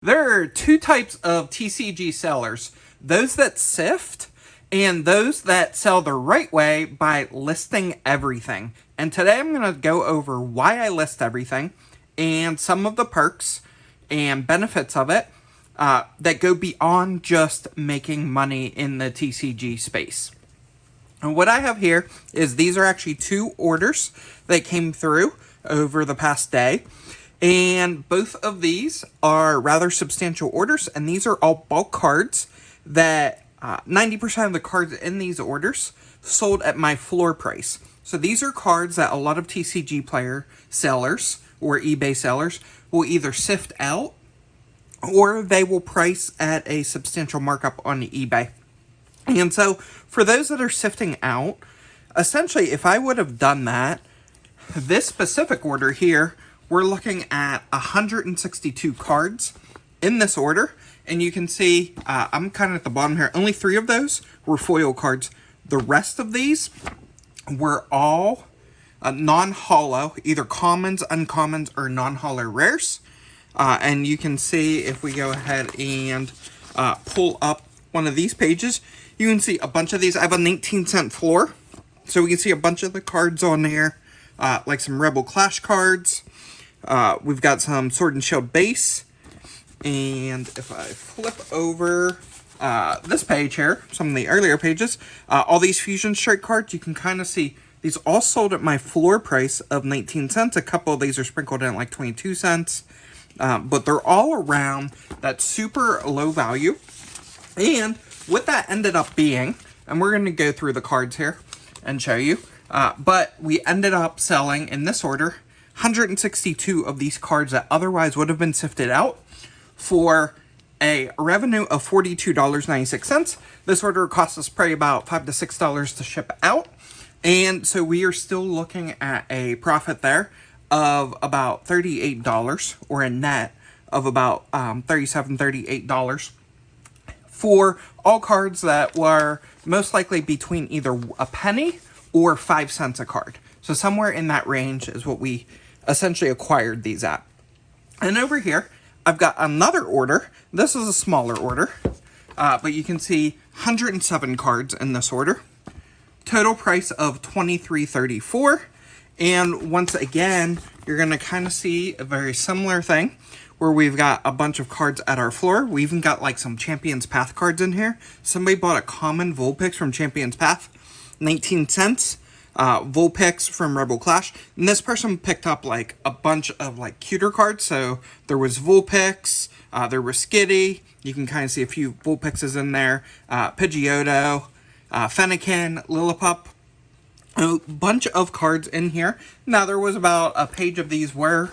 There are two types of TCG sellers, those that sift and those that sell the right way by listing everything. And today I'm going to go over why I list everything and some of the perks and benefits of it that go beyond just making money in the TCG space. And what I have here is these are actually two orders that came through over the past day. And both of these are rather substantial orders, and these are all bulk cards that 90% of the cards in these orders sold at my floor price. So these are cards that a lot of TCG player sellers or eBay sellers will either sift out or they will price at a substantial markup on eBay. And so for those that are sifting out, essentially if I would have done that, this specific order here, we're looking at 162 cards in this order. And you can see, I'm kind of at the bottom here, only 3 of those were foil cards. The rest of these were all non-holo, either commons, uncommons, or non-holo rares. And you can see if we go ahead and pull up one of these pages, you can see a bunch of these. I have a 19-cent floor. So we can see a bunch of the cards on there, like some Rebel Clash cards. We've got some Sword and Shield base, and if I flip over this page here, some of the earlier pages, all these Fusion Strike cards, you can kind of see these all sold at my floor price of 19 cents. A couple of these are sprinkled in at like 22 cents, but they're all around that super low value. And what that ended up being, and we're going to go through the cards here and show you, but we ended up selling in this order 162 of these cards that otherwise would have been sifted out for a revenue of $42.96. This order cost us probably about $5 to $6 to ship out. And so we are still looking at a profit there of about $38, or a net of about $37, $38 for all cards that were most likely between either a penny or 5 cents a card. So somewhere in that range is what we essentially acquired these at. And over here, I've got another order. This is a smaller order, but you can see 107 cards in this order. Total price of $23.34. And once again, you're going to kind of see a very similar thing where we've got a bunch of cards at our floor. We even got like some Champion's Path cards in here. Somebody bought a common Vulpix from Champion's Path, 19 cents. Vulpix from Rebel Clash, and this person picked up like a bunch of like cuter cards. So there was Vulpix, there was Skitty, you can kind of see a few Vulpixes in there, Pidgeotto, Fennekin, Lillipup, a bunch of cards in here. Now there was about a page of these were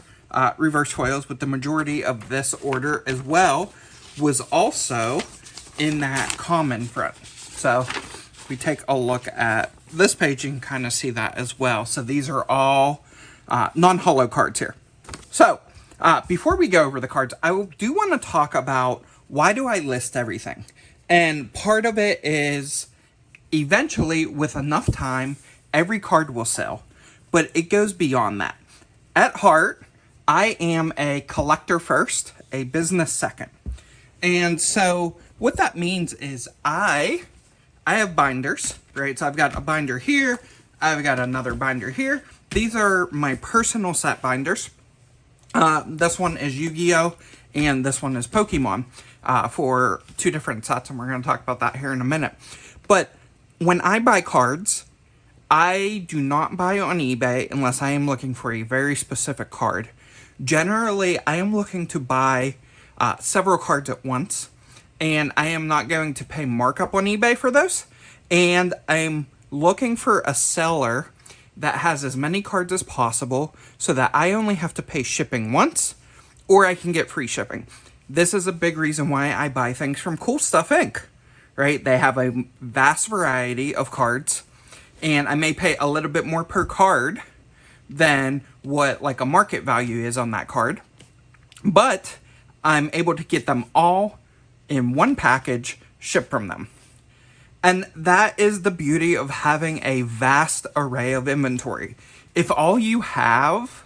reverse foils, but the majority of this order as well was also in that common front. So if we take a look at this page, you can kind of see that as well. So these are all non-holo cards here. So before we go over the cards, I do want to talk about why do I list everything. And part of it is eventually, with enough time, every card will sell. But it goes beyond that. At heart, I am a collector first, a business second. And so what that means is I have binders, right? So I've got a binder here. I've got another binder here. These are my personal set binders. This one is Yu-Gi-Oh! And this one is Pokemon for 2 different sets. And we're going to talk about that here in a minute. But when I buy cards, I do not buy on eBay unless I am looking for a very specific card. Generally, I am looking to buy several cards at once. And I am not going to pay markup on eBay for those. And I'm looking for a seller that has as many cards as possible so that I only have to pay shipping once, or I can get free shipping. This is a big reason why I buy things from Cool Stuff Inc., right? They have a vast variety of cards, and I may pay a little bit more per card than what like a market value is on that card. But I'm able to get them all in one package shipped from them. And that is the beauty of having a vast array of inventory. If all you have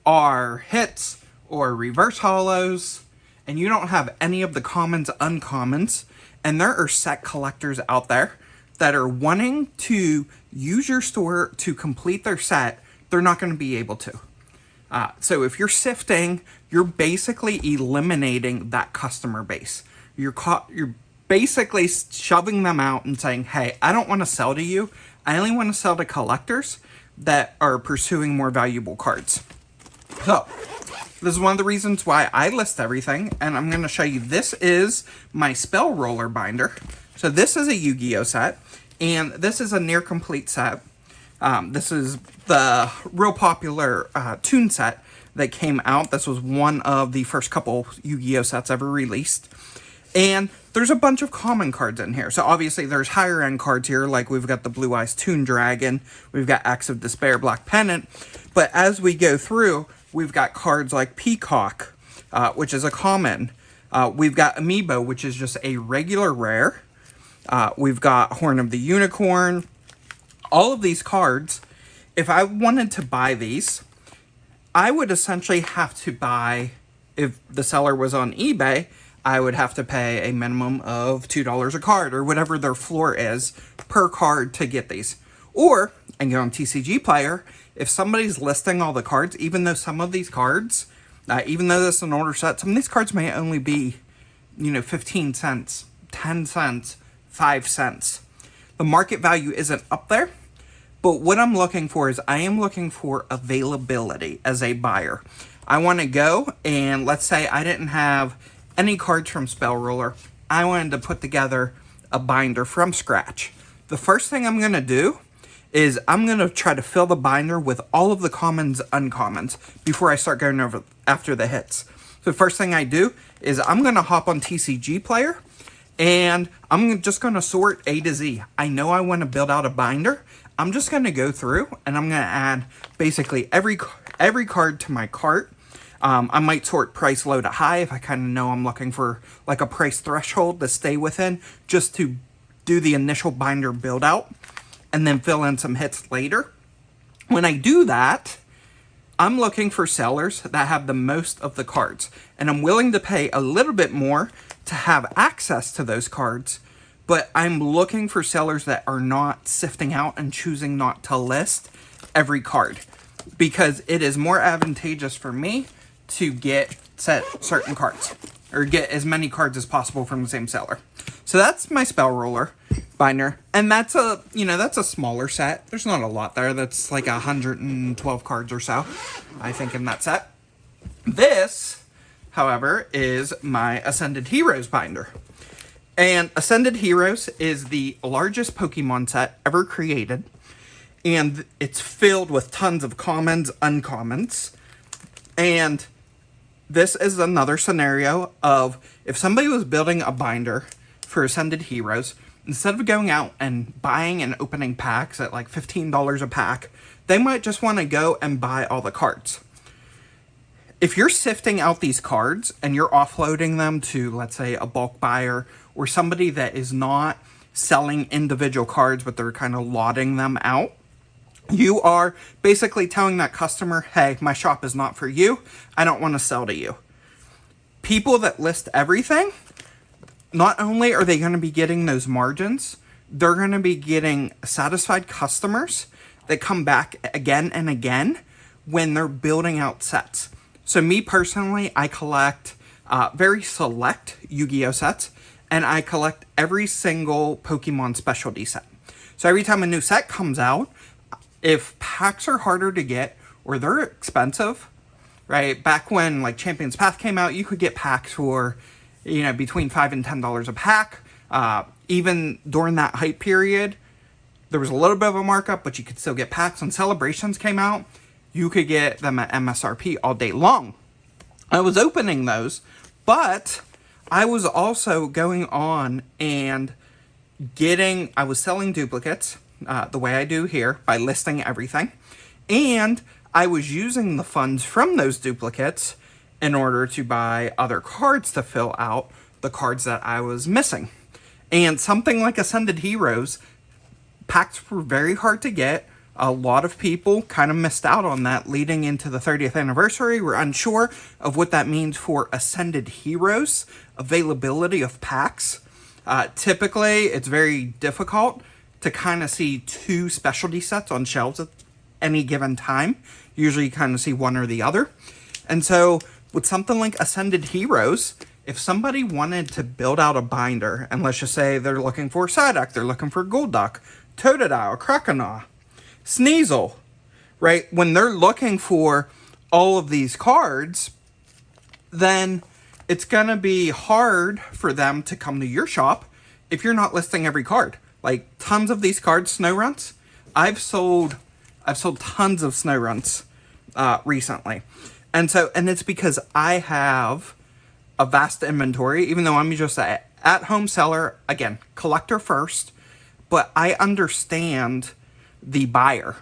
are hits or reverse holos and you don't have any of the commons, uncommons, and there are set collectors out there that are wanting to use your store to complete their set, they're not going to be able to. So if you're sifting, you're basically eliminating that customer base. You're basically shoving them out and saying, hey, I don't want to sell to you. I only want to sell to collectors that are pursuing more valuable cards. So this is one of the reasons why I list everything, and I'm going to show you. This is my Spell Roller binder. So this is a Yu-Gi-Oh set, and this is a near complete set. This is the real popular Toon set that came out. This was one of the first couple Yu-Gi-Oh sets ever released. And there's a bunch of common cards in here. So obviously there's higher end cards here, like we've got the Blue Eyes Toon Dragon, we've got Axe of Despair, Black Pennant. But as we go through, we've got cards like Peacock, which is a common. We've got Amiibo, which is just a regular rare. We've got Horn of the Unicorn. All of these cards, if I wanted to buy these, I would essentially have to buy, if the seller was on eBay, I would have to pay a minimum of $2 a card, or whatever their floor is per card to get these. Or, and go on TCG Player, if somebody's listing all the cards, even though some of these cards, even though this is an older set, some of these cards may only be, 15 cents, 10 cents, 5 cents. The market value isn't up there. But what I'm looking for is I am looking for availability as a buyer. I want to go, and let's say I didn't have any cards from Spell Roller. I wanted to put together a binder from scratch. The first thing I'm going to do is I'm going to try to fill the binder with all of the commons, uncommons before I start going over after the hits. So the first thing I do is I'm going to hop on TCG Player, and I'm just going to sort A to Z. I know I want to build out a binder. I'm just going to go through and I'm going to add basically every card to my cart. I might sort price low to high if I kind of know I'm looking for like a price threshold to stay within, just to do the initial binder build out and then fill in some hits later. When I do that, I'm looking for sellers that have the most of the cards, and I'm willing to pay a little bit more to have access to those cards. But I'm looking for sellers that are not sifting out and choosing not to list every card, because it is more advantageous for me to get certain cards, or get as many cards as possible from the same seller. So that's my Spell Roller binder, and that's a smaller set. There's not a lot there. That's like 112 cards or so, I think, in that set. This, however, is my Ascended Heroes binder. And Ascended Heroes is the largest Pokemon set ever created. And it's filled with tons of commons, uncommons. And this is another scenario of if somebody was building a binder for Ascended Heroes, instead of going out and buying and opening packs at like $15 a pack, they might just want to go and buy all the cards. If you're sifting out these cards and you're offloading them to, let's say, a bulk buyer or somebody that is not selling individual cards, but they're kind of lotting them out, you are basically telling that customer, hey, my shop is not for you. I don't want to sell to you. People that list everything, not only are they going to be getting those margins, they're going to be getting satisfied customers that come back again and again when they're building out sets. So me personally, I collect very select Yu-Gi-Oh sets, and I collect every single Pokemon specialty set. So every time a new set comes out, if packs are harder to get or they're expensive, right? Back when like Champion's Path came out, you could get packs for, between $5 and $10 a pack. Even during that hype period, there was a little bit of a markup, but you could still get packs. When Celebrations came out, you could get them at MSRP all day long. I was opening those, but I was also going on and I was selling duplicates, the way I do here, by listing everything. And I was using the funds from those duplicates in order to buy other cards to fill out the cards that I was missing. And something like Ascended Heroes, packs were very hard to get. A lot of people kind of missed out on that leading into the 30th anniversary. We're unsure of what that means for Ascended Heroes, availability of packs. Typically, it's very difficult to kind of see 2 specialty sets on shelves at any given time. Usually you kind of see one or the other. And so with something like Ascended Heroes, if somebody wanted to build out a binder, and let's just say they're looking for Psyduck, they're looking for Golduck, Totodile, Croconaw, Sneasel, right? When they're looking for all of these cards, then it's going to be hard for them to come to your shop if you're not listing every card. Like tons of these cards, Snow Runts, I've sold tons of Snow Runts recently. And it's because I have a vast inventory, even though I'm just an at-home seller, again, collector first, but I understand the buyer,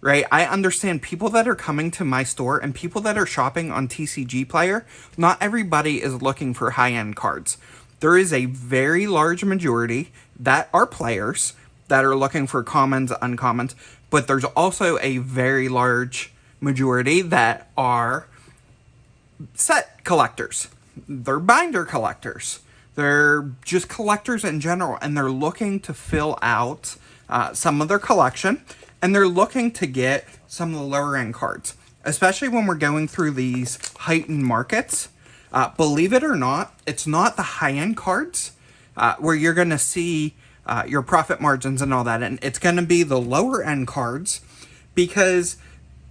right? I understand people that are coming to my store and people that are shopping on TCG Player. Not everybody is looking for high-end cards. There is a very large majority that are players that are looking for commons, uncommons, but there's also a very large majority that are set collectors. They're binder collectors. They're just collectors in general, and they're looking to fill out some of their collection, and they're looking to get some of the lower end cards, especially when we're going through these heightened markets. Believe it or not, it's not the high end cards where you're going to see your profit margins and all that, and it's going to be the lower end cards, because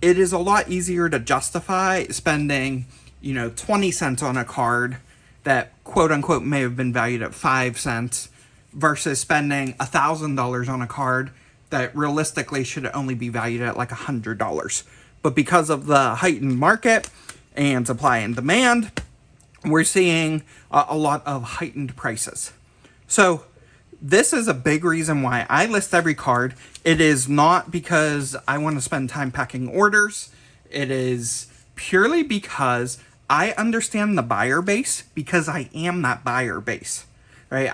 it is a lot easier to justify spending 20 cents on a card that quote unquote may have been valued at 5 cents versus spending $1,000 on a card that realistically should only be valued at like $100. But because of the heightened market and supply and demand, we're seeing a lot of heightened prices. So this is a big reason why I list every card. It is not because I want to spend time packing orders. It is purely because I understand the buyer base, because I am that buyer base, right?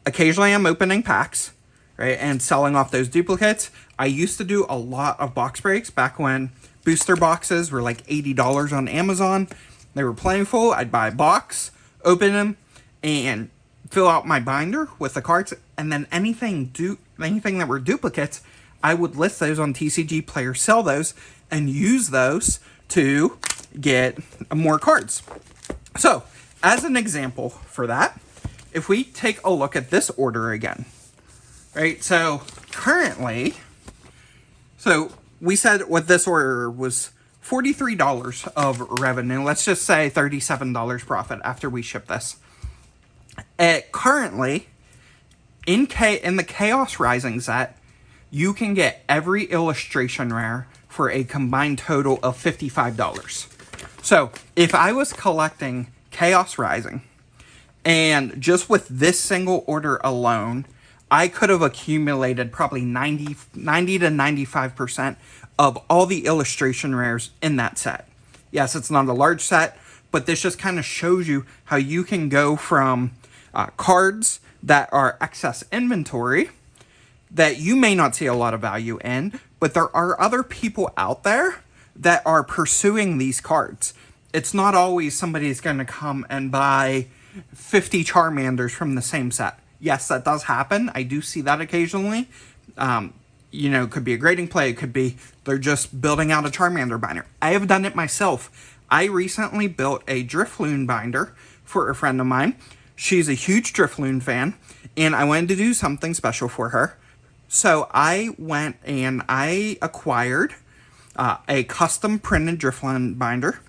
Occasionally I'm opening packs, right, and selling off those duplicates. I used to do a lot of box breaks back when booster boxes were like $80 on Amazon. They were plentiful. I'd buy a box, open them, and fill out my binder with the cards, and then anything that were duplicates, I would list those on TCG Player, sell those, and use those to get more cards. So, as an example for that, if we take a look at this order again, right? So, currently, we said what this order was $43 of revenue. Let's just say $37 profit after we ship this. Currently, in the Chaos Rising set, you can get every illustration rare for a combined total of $55. So, if I was collecting Chaos Rising, and just with this single order alone, I could have accumulated probably 90 to 95% of all the illustration rares in that set. Yes, it's not a large set, but this just kind of shows you how you can go from cards that are excess inventory that you may not see a lot of value in, but there are other people out there that are pursuing these cards. It's not always somebody's going to come and buy 50 Charmanders from the same set. Yes, that does happen. I do see that occasionally. It could be a grading play. It could be they're just building out a Charmander binder. I have done it myself. I recently built a Drifloon binder for a friend of mine. She's a huge Drifloon fan, and I wanted to do something special for her. So I went and I acquired a custom printed Drifloon binder,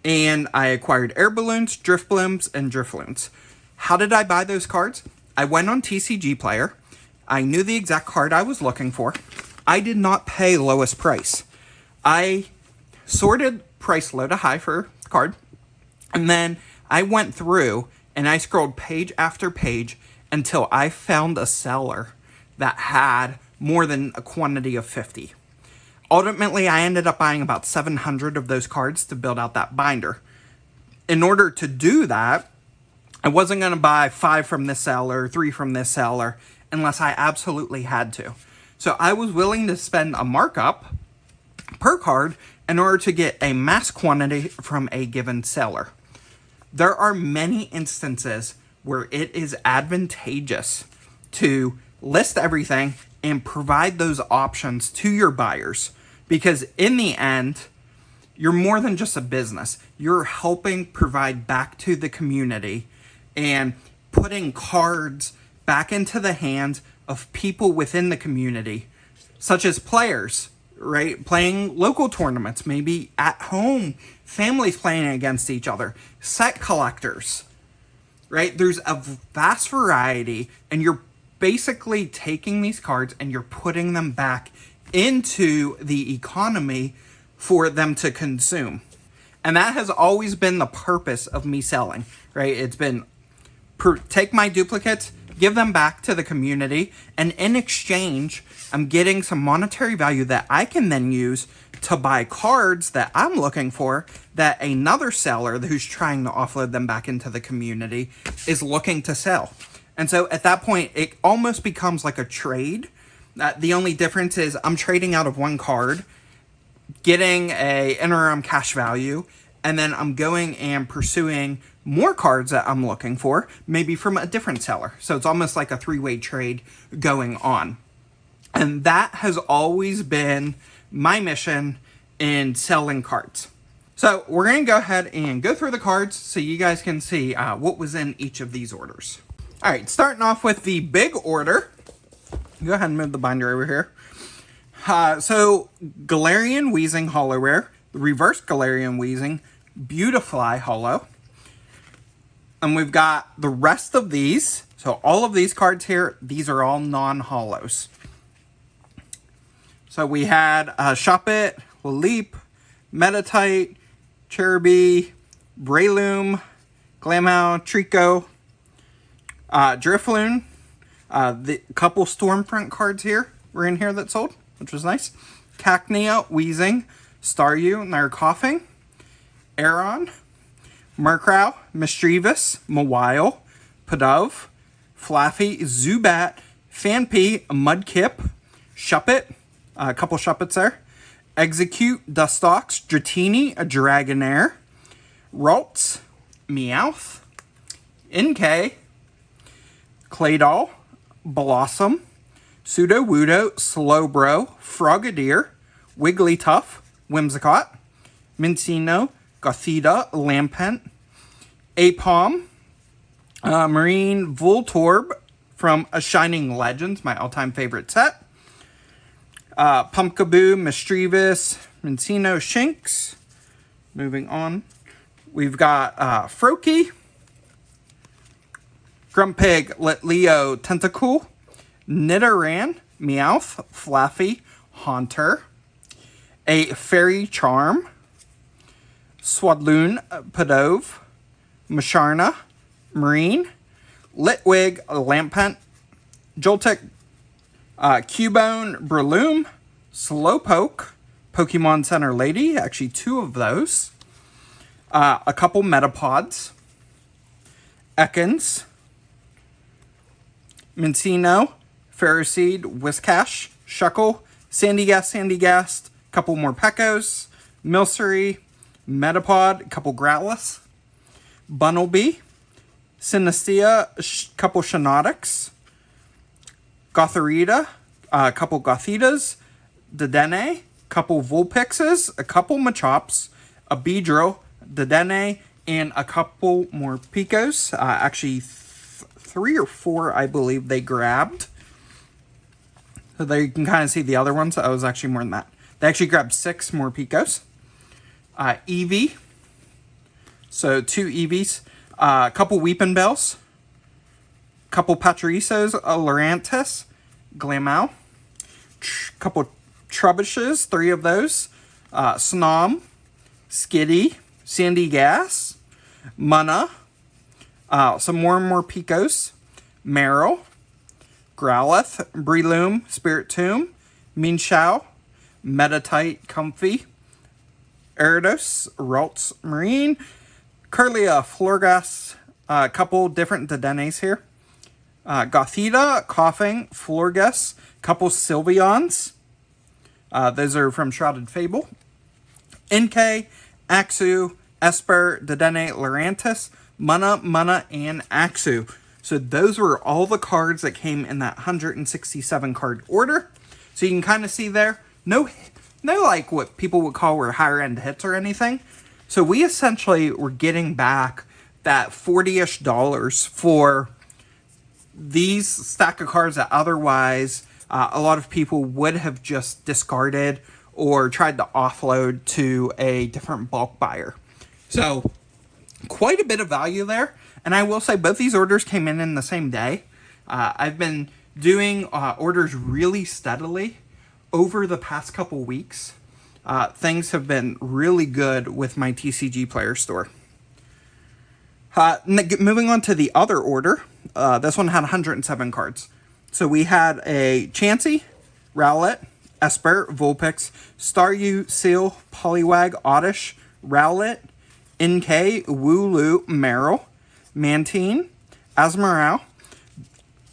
and I acquired air balloons, drift blooms, and Drifloons. How did I buy those cards? I went on TCG Player. I knew the exact card I was looking for. I did not pay lowest price. I sorted price low to high for the card, and then I went through and I scrolled page after page until I found a seller that had more than a quantity of 50. Ultimately, I ended up buying about 700 of those cards to build out that binder. In order to do that, I wasn't going to buy 5 from this seller, 3 from this seller, unless I absolutely had to. So I was willing to spend a markup per card in order to get a mass quantity from a given seller. There are many instances where it is advantageous to list everything and provide those options to your buyers, because in the end, you're more than just a business. You're helping provide back to the community and putting cards back into the hands of people within the community, such as players, right? Playing local tournaments, maybe at home, families playing against each other, set collectors, right? There's a vast variety, and you're basically taking these cards and you're putting them back into the economy for them to consume. And that has always been the purpose of me selling, right? It's been take my duplicates, give them back to the community, and in exchange, I'm getting some monetary value that I can then use to buy cards that I'm looking for that another seller who's trying to offload them back into the community is looking to sell. And so at that point, it almost becomes like a trade. The only difference is I'm trading out of one card, getting a interim cash value, and then I'm going and pursuing more cards that I'm looking for, maybe from a different seller. So it's almost like a three-way trade going on. And that has always been my mission in selling cards. So we're going to go ahead and go through the cards so you guys can see what was in each of these orders. All right, starting off with the big order. Go ahead and move the binder over here. So Galarian Weezing Holo Rare, Reverse Galarian Weezing, Beautifly Holo. And we've got the rest of these. So all of these cards here, these are all non-holos. So we had Shuppet, Leap, Metatite, Cherubi, Breloom, Glamow, Trico, Drifloon. The couple Stormfront cards here were in here that sold, which was nice. Cacnea, Weezing, Staryu, Narcoffing, Aeron, Murkrow, Mischievous, Mawile, Pidove, Flaffy, Zubat, Phanpy, Mudkip, Shuppet, a couple Shuppets there, Execute, Dustox, Dratini, a Dragonair, Ralts, Meowth, Inkay, Claydol, Blossom, Sudowoodo, Slowbro, Frogadier, Wigglytuff, Whimsicott, Minccino, Gothita, Lampent, Apom, Marine Voltorb from A Shining Legends, my all-time favorite set, Pumpkaboo, Mischievous, Minccino, Shinx. Moving on, we've got Froakie, Grumpig, Litleo, Tentacool, Nidoran, Meowth, Flaffy, Haunter, a Fairy Charm, Swadloon, Pidove, Musharna, Marine, Litwig, Lampent, Joltik, Cubone, Breloom, Slowpoke, Pokemon Center Lady, actually two of those, a couple Metapods, Ekans, Minccino, Ferroseed, Whiscash, Shuckle, Sandygast, couple more Pekos, Milcery, Metapod, couple Growlithe, Bunnelby, Synestia, couple Shiinotics, Gothorita, a couple Gothitas, Dedenne, couple Vulpixes, a couple Machops, a Beedrill, Dedenne, and a couple more Picos. Actually, 3 or 4, I believe, they grabbed. So there you can kind of see the other ones. Oh, it was actually more than that. They actually grabbed 6 more Picos. Eevee. So 2 Eevees. A couple Weepin' Bells. Couple Patrisos. Lurantis. Glamow. Couple Trubbishes. 3 of those. Snom. Skitty. Sandygast. Munna. Some more and more Picos. Meryl. Growlithe. Breloom. Spiritomb. Minshao. Metatite. Comfy. Gyarados. Ralts. Marine. Curlia. Florgas. A couple different Dedennes here. Gothita, Coughing, Florges, couple Sylveons. Those are from Shrouded Fable. NK, Axu, Esper, Dedenne, Lurantis, Munna, and Axu. So those were all the cards that came in that 167 card order. So you can kind of see there, no like what people would call were higher end hits or anything. So we essentially were getting back that $40-ish for these stack of cards that otherwise a lot of people would have just discarded or tried to offload to a different bulk buyer. So quite a bit of value there. And I will say both these orders came in the same day. I've been doing orders really steadily over the past couple weeks. Things have been really good with my TCG player store. Moving on to the other order. This one had 107 cards. So we had a Chansey, Rowlet, Esper, Vulpix, Staryu, Seal, Poliwag, Oddish, Rowlet, NK, Wooloo, Meryl, Mantine, Azumarill,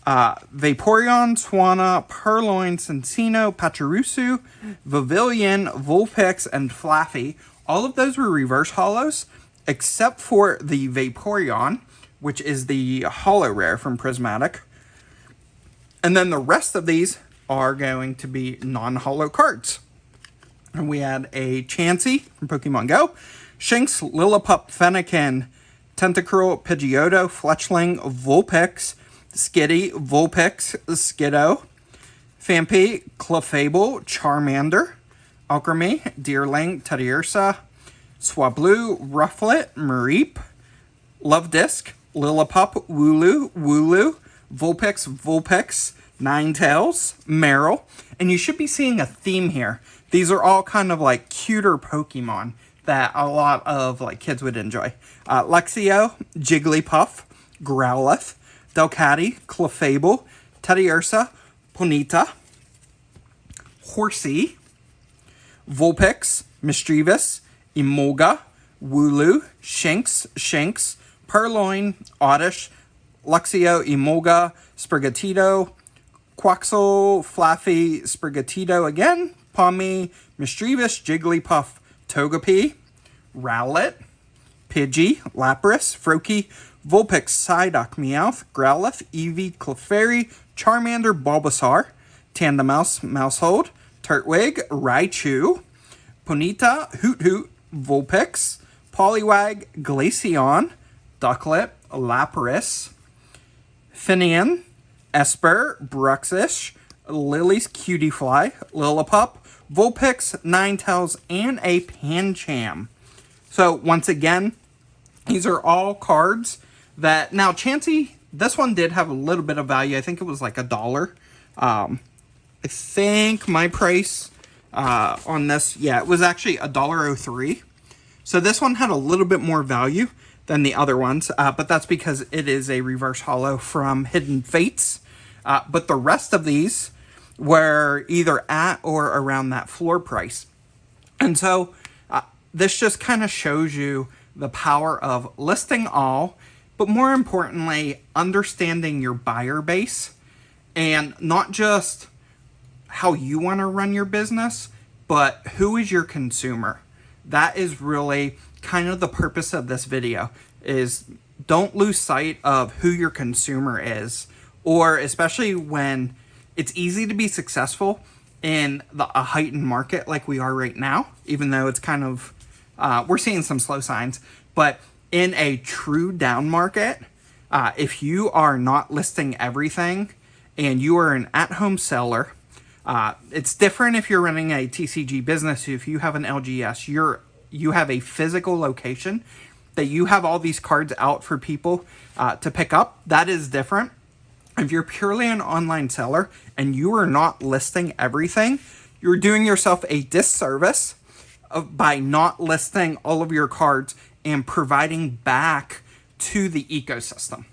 Vaporeon, Swanna, Purloin, Cincino, Pachirisu, Vivillon, Vulpix, and Flaffy. All of those were reverse holos, except for the Vaporeon, which is the holo rare from Prismatic. And then the rest of these are going to be non-holo cards. And we had a Chansey from Pokemon Go, Shinx, Lillipup, Fennekin, Tentacruel, Pidgeotto, Fletchling, Vulpix, Skitty, Vulpix, Skiddo, Phanpy, Clefable, Charmander, Alchemy, Deerling, Teddiursa, Swablu, Rufflet, Mareep, Lovedisk, Lillipup, Wooloo, Vulpix, Ninetales, Meryl, and you should be seeing a theme here. These are all kind of like cuter Pokemon that a lot of like kids would enjoy. Luxio, Jigglypuff, Growlithe, Delcatty, Clefable, Teddiursa, Ponyta, Horsey, Vulpix, Mischievous, Emolga, Wooloo, Shinx, Purloin, Oddish, Luxio, Emolga, Sprigatito, Quaxel, Flaffy, Sprigatito again, Pommy, Mischievous, Jigglypuff, Togepi, Rowlet, Pidgey, Lapras, Froakie, Vulpix, Psyduck, Meowth, Growlithe, Eevee, Clefairy, Charmander, Bulbasaur, Tandemaus, Mousehold, Turtwig, Raichu, Ponyta, Hoot, Vulpix, Poliwag, Glaceon, Ducklett, Lapras, Finian, Esper, Bruxish, Lily's Cutiefly, Lillipup, Vulpix, Ninetales, and a Pancham. So once again, these are all cards that, now Chansey, this one did have a little bit of value. I think it was like $1. I think my price on this, yeah, it was actually $1.03. So this one had a little bit more value than the other ones, but that's because it is a reverse holo from Hidden Fates. But the rest of these were either at or around that floor price. And so this just kind of shows you the power of listing all, but more importantly, understanding your buyer base and not just how you want to run your business, but who is your consumer. That is really kind of the purpose of this video, is don't lose sight of who your consumer is, or especially when it's easy to be successful in a heightened market like we are right now, even though it's kind of, we're seeing some slow signs, but in a true down market, if you are not listing everything and you are an at-home seller, it's different if you're running a TCG business. If you have an LGS, you have a physical location that you have all these cards out for people to pick up. That is different. If you're purely an online seller and you are not listing everything, you're doing yourself a disservice by not listing all of your cards and providing back to the ecosystem.